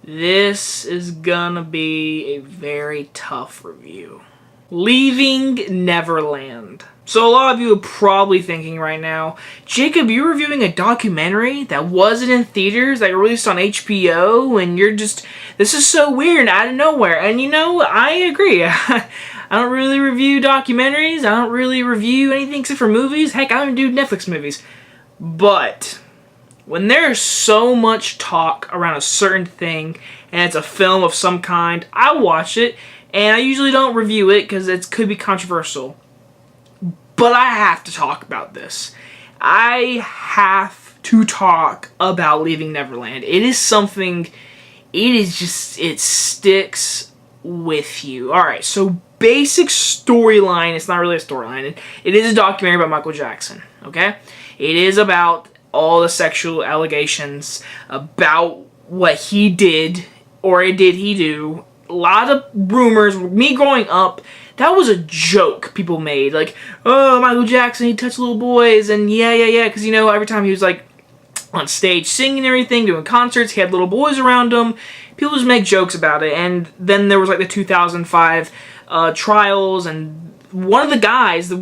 This is gonna be a very tough review. Leaving Neverland. So a lot of you are probably thinking right now, Jacob, you're reviewing a documentary that wasn't in theaters, that released on HBO, and this is so weird, out of nowhere. And you know, I agree. I don't really review documentaries, I don't really review anything except for movies. Heck, I don't even do Netflix movies. But when there's so much talk around a certain thing, and it's a film of some kind, I watch it, and I usually don't review it because it could be controversial. But I have to talk about this. I have to talk about Leaving Neverland. It is something, it sticks with you. Alright, so basic storyline, it's not really a storyline. It is a documentary about Michael Jackson, okay? It is about all the sexual allegations, about what he did, or did he do. A lot of rumors. Me growing up, that was a joke people made. Like, oh, Michael Jackson, he touched little boys, and yeah. Because, you know, every time he was, like, on stage singing and everything, doing concerts, he had little boys around him. People just make jokes about it. And then there was, like, the 2005 trials, and one of the guys, the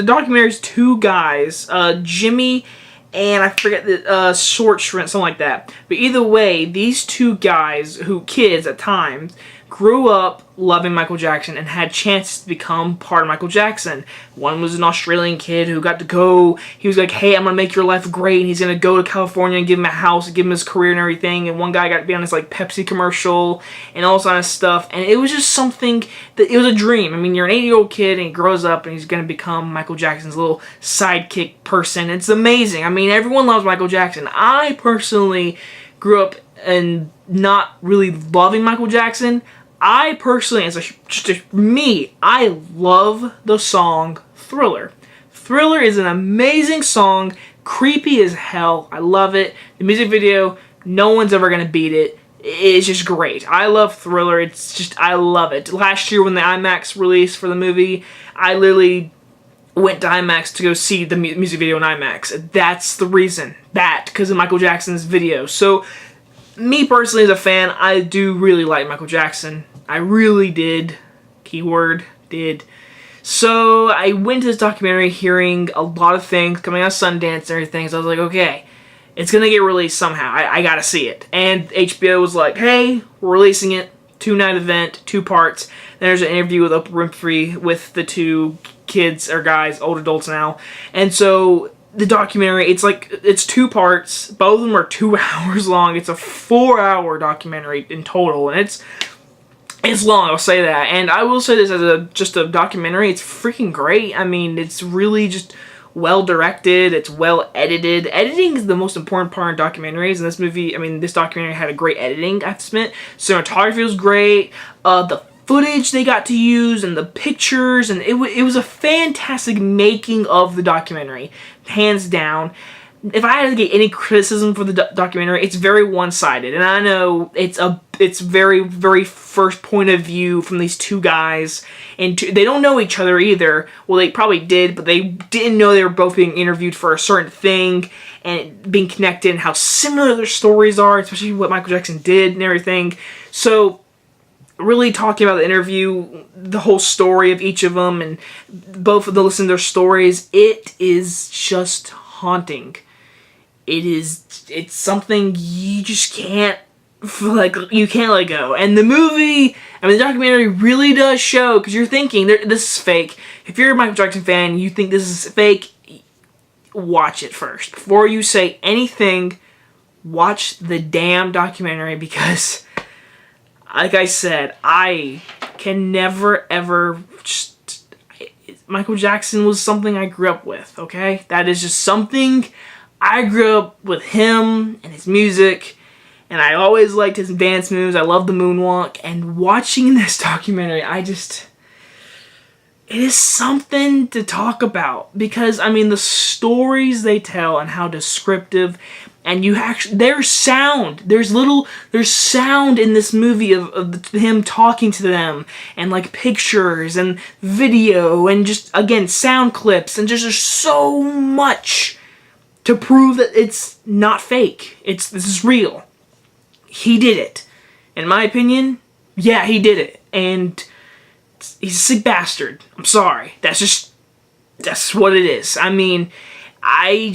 documentary's two guys, Jimmy and I forget the Short Shrimp, something like that. But either way, these two guys, kids at times, grew up loving Michael Jackson and had chances to become part of Michael Jackson. One was an Australian kid who got to go. He was like, hey, I'm going to make your life great. And he's going to go to California and give him a house and give him his career and everything. And one guy got to be on this like Pepsi commercial and all this kind of stuff. And it was just something that, it was a dream. I mean, you're an 8-year-old kid and he grows up and he's going to become Michael Jackson's little sidekick person. It's amazing. I mean, everyone loves Michael Jackson. I personally grew up and not really loving Michael Jackson. I personally, I love the song Thriller. Thriller is an amazing song, creepy as hell. I love it. The music video, no one's ever gonna beat it. It's just great. I love Thriller. I love it. Last year when the IMAX released for the movie, I literally went to IMAX to go see the music video in IMAX. That's the reason. Because of Michael Jackson's video. So, me personally as a fan, I do really like Michael Jackson. I really did. Keyword, did. So I went to this documentary hearing a lot of things coming out of Sundance and everything. So I was like, okay, it's going to get released somehow. I got to see it. And HBO was like, hey, we're releasing it. 2-night event, 2 parts. Then there's an interview with Oprah Winfrey with the 2 kids, or guys, old adults now. And so the documentary, it's 2 parts. Both of them are 2 hours long. It's a 4-hour documentary in total. And it's long, I'll say that. And I will say this as just a documentary, it's freaking great. I mean, it's really just well directed, it's well edited. Editing is the most important part in documentaries, and this documentary had a great editing, I have to admit. Cinematography was great, the footage they got to use, and the pictures, and it was a fantastic making of the documentary, hands down. If I had to get any criticism for the documentary, it's very one-sided, and I know it's very, very first point of view from these 2 guys, and they don't know each other either. Well, they probably did, but they didn't know they were both being interviewed for a certain thing, and being connected, and how similar their stories are, especially what Michael Jackson did and everything. So, really talking about the interview, the whole story of each of them, and both of them listen to their stories, it is just haunting. It's something you just can't let go. And the movie, the documentary really does show, because you're thinking, this is fake. If you're a Michael Jackson fan and you think this is fake, watch it first. Before you say anything, watch the damn documentary, because, like I said, I can never, ever Michael Jackson was something I grew up with, okay? That is just something. I grew up with him and his music, and I always liked his dance moves. I love the moonwalk, and watching this documentary, it is something to talk about, because, the stories they tell and how descriptive, and there's sound. There's sound in this movie of him talking to them, and like pictures and video, and just, again, sound clips, and just there's so much to prove that it's not fake. This is real. he did it. In my opinion, yeah, he did it. And he's a sick bastard. I'm sorry. That's what it is. I mean, I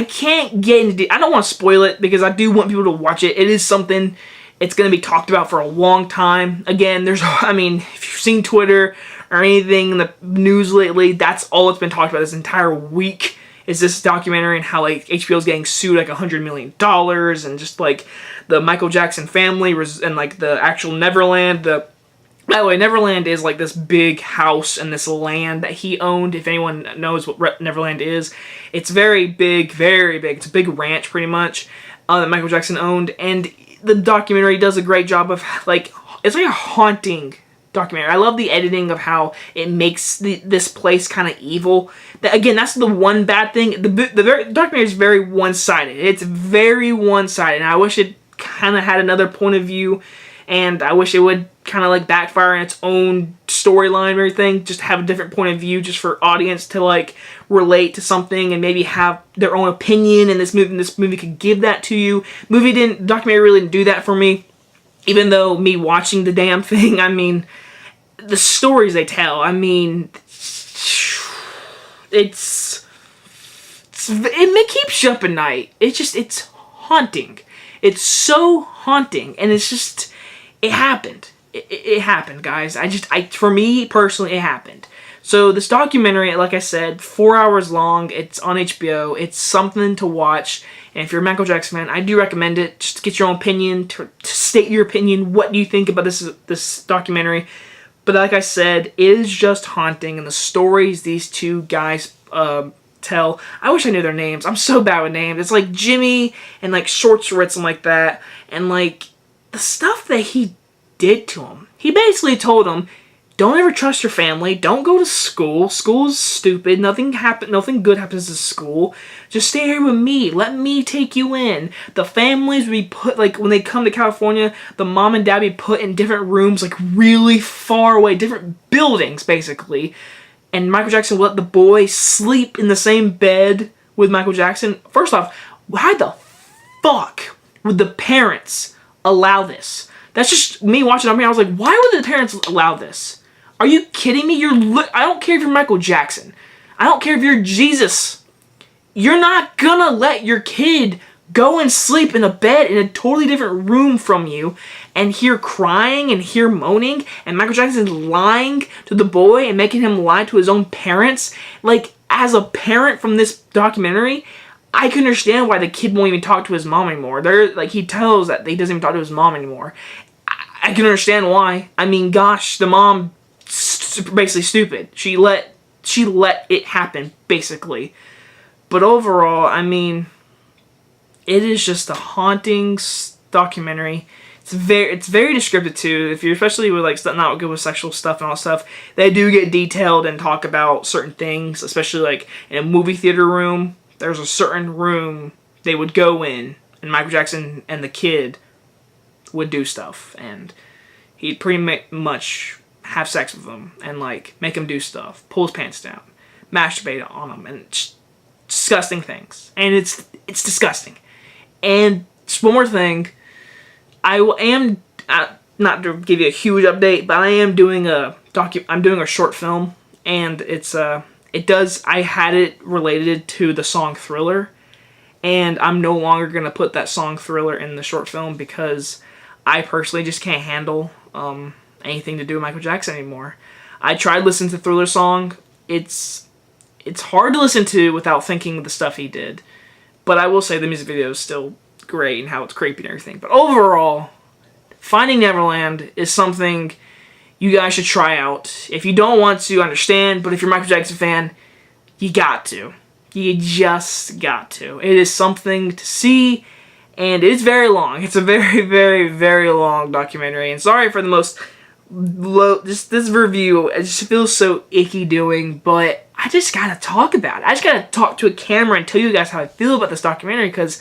can't get into, I don't want to spoil it because I do want people to watch it. It is something, it's going to be talked about for a long time. Again, I mean, if you've seen Twitter or anything in the news lately, that's all it's been talked about this entire week, is this documentary and how, like, HBO's getting sued like $100 million, and just, like, the Michael Jackson family and, like, the actual Neverland. By the way, Neverland is, like, this big house and this land that he owned. If anyone knows what Neverland is, it's very big, very big. It's a big ranch, pretty much, that Michael Jackson owned. And the documentary does a great job of, like, it's like a haunting documentary. I love the editing of how it makes this place kind of evil. Again, that's the one bad thing. The documentary is very one-sided. It's very one-sided, and I wish it kind of had another point of view, and I wish it would kind of, like, backfire in its own storyline and everything, just have a different point of view, just for audience to, like, relate to something and maybe have their own opinion, and this movie could give that to you. The documentary really didn't do that for me, even though me watching the damn thing, I mean, the stories they tell, I mean, it keeps you up at night. It's haunting. It's so haunting, and it's just, it happened. It happened, guys. For me personally, it happened. So this documentary, like I said, 4 hours long. It's on HBO. It's something to watch. And if you're a Michael Jackson fan, I do recommend it. Just to get your own opinion, to state your opinion. What do you think about this documentary? But like I said, it is just haunting. And the stories these two guys tell, I wish I knew their names. I'm so bad with names. It's like Jimmy and, like, Shorts or something like that. And, like, the stuff that he did to him. He basically told him, don't ever trust your family. Don't go to school. School's stupid. Nothing good happens to school. Just stay here with me. Let me take you in. The families would be put, like, when they come to California, the mom and dad be put in different rooms, like, really far away, different buildings, basically. And Michael Jackson would let the boy sleep in the same bed with Michael Jackson. First off, how the fuck would the parents allow this? That's just me watching it. I was like, why would the parents allow this? Are you kidding me? I don't care if you're Michael Jackson. I don't care if you're Jesus. You're not gonna let your kid go and sleep in a bed in a totally different room from you and hear crying and hear moaning, and Michael Jackson's lying to the boy and making him lie to his own parents. Like, as a parent from this documentary, I can understand why the kid won't even talk to his mom anymore. He tells that he doesn't even talk to his mom anymore. I can understand why. I mean, gosh, the mom, basically stupid. She let it happen, basically. But overall, I mean, it is just a haunting documentary. It's very descriptive too. If you're especially with, like, not good with sexual stuff and all that stuff, they do get detailed and talk about certain things, especially, like, in a movie theater room. There's a certain room they would go in, and Michael Jackson and the kid would do stuff, and he'd pretty much have sex with him, and, like, make him do stuff, pull his pants down, masturbate on him, and disgusting things. And it's disgusting. And just one more thing, I am, not to give you a huge update, but I am doing I'm doing a short film, and I had it related to the song Thriller, and I'm no longer going to put that song Thriller in the short film because I personally just can't handle anything to do with Michael Jackson anymore. I tried listening to the Thriller song. It's hard to listen to without thinking of the stuff he did, but I will say the music video is still great and how it's creepy and everything. But overall, Finding Neverland is something you guys should try out. If you don't want to, understand, but if you're a Michael Jackson fan, you got to. You just got to. It is something to see, and it is very long. It's a very, very, very long documentary, and sorry for the most low, this review, it just feels so icky doing, but I just gotta talk about it. I just gotta talk to a camera and tell you guys how I feel about this documentary, because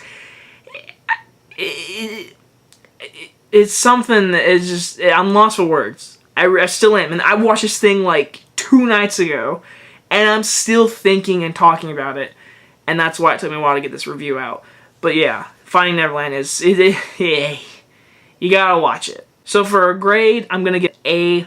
it's something that is just, I'm lost for words. I still am, and I watched this thing like 2 nights ago, and I'm still thinking and talking about it, and that's why it took me a while to get this review out. But yeah, Finding Neverland is, you gotta watch it. So for a grade, I'm gonna get A-.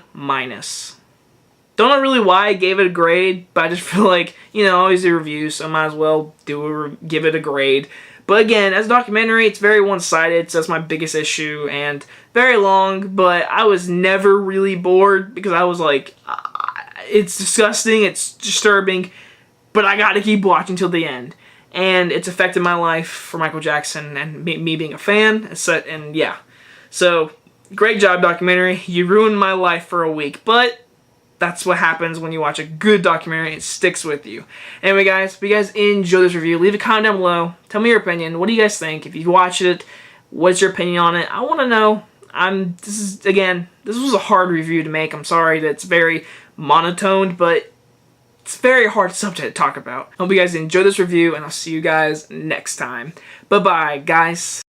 Don't know really why I gave it a grade, but I just feel like, you know, I always do reviews, so I might as well give it a grade. But again, as a documentary, it's very one-sided, so that's my biggest issue, and very long, but I was never really bored, because I was like, it's disgusting, it's disturbing, but I gotta keep watching till the end. And it's affected my life for Michael Jackson, and me being a fan, and yeah. So, great job, documentary. You ruined my life for a week, but that's what happens when you watch a good documentary. It sticks with you. Anyway, guys, if you guys enjoyed this review, leave a comment down below. Tell me your opinion. What do you guys think? If you watched it, what's your opinion on it? I want to know. This was a hard review to make. I'm sorry that it's very monotoned, but it's a very hard subject to talk about. Hope you guys enjoyed this review, and I'll see you guys next time. Bye-bye, guys.